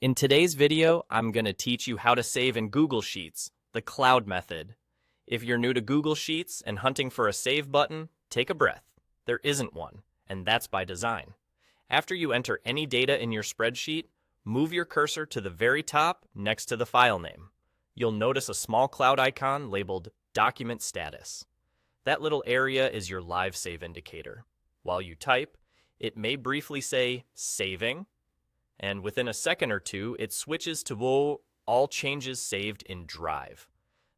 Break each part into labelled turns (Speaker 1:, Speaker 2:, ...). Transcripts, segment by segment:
Speaker 1: In today's video, I'm going to teach you how to save in Google Sheets, the cloud method. If you're new to Google Sheets and hunting for a save button, take a breath. There isn't one, and that's by design. After you enter any data in your spreadsheet, move your cursor to the very top next to the file name. You'll notice a small cloud icon labeled Document Status. That little area is your live save indicator. While you type, it may briefly say Saving, and within a second or two, it switches to all changes saved in Drive.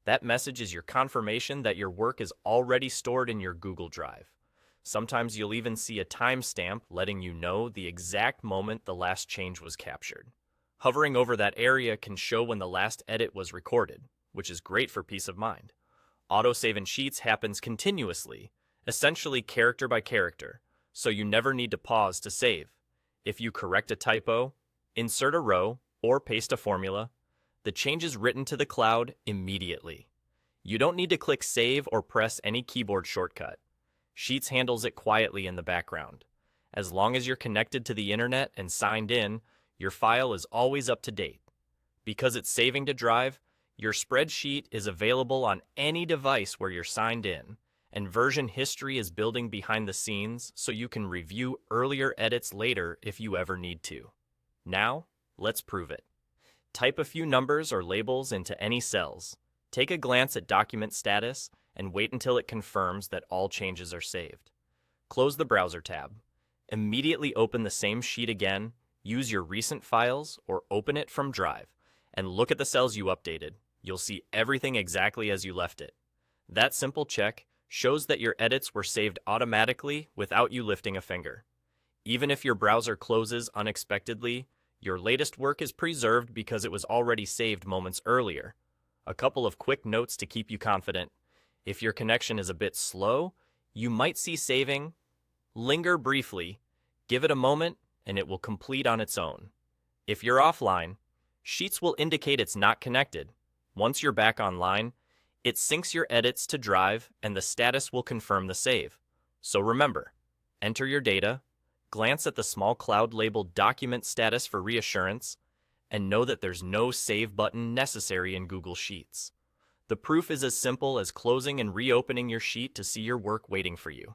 Speaker 1: That message is your confirmation that your work is already stored in your Google Drive. Sometimes you'll even see a timestamp letting you know the exact moment the last change was captured. Hovering over that area can show when the last edit was recorded, which is great for peace of mind. Autosave in Sheets happens continuously, essentially character by character, so you never need to pause to save. If you correct a typo, insert a row, or paste a formula, the change is written to the cloud immediately. You don't need to click Save or press any keyboard shortcut. Sheets handles it quietly in the background. As long as you're connected to the internet and signed in, your file is always up to date. Because it's saving to Drive, your spreadsheet is available on any device where you're signed in, and version history is building behind the scenes so you can review earlier edits later if you ever need to. Now, let's prove it. Type a few numbers or labels into any cells. Take a glance at Document Status and wait until it confirms that all changes are saved. Close the Browser tab. Immediately open the same sheet again, use your recent files or open it from Drive, and look at the cells you updated. You'll see everything exactly as you left it. That simple check shows that your edits were saved automatically without you lifting a finger. Even if your browser closes unexpectedly, your latest work is preserved because it was already saved moments earlier. A couple of quick notes to keep you confident. If your connection is a bit slow, you might see saving. Linger briefly, give it a moment, and it will complete on its own. If you're offline, Sheets will indicate it's not connected. Once you're back online, it syncs your edits to Drive and the status will confirm the save. So remember, enter your data, glance at the small cloud labeled Document Status for reassurance, and know that there's no save button necessary in Google Sheets. The proof is as simple as closing and reopening your sheet to see your work waiting for you.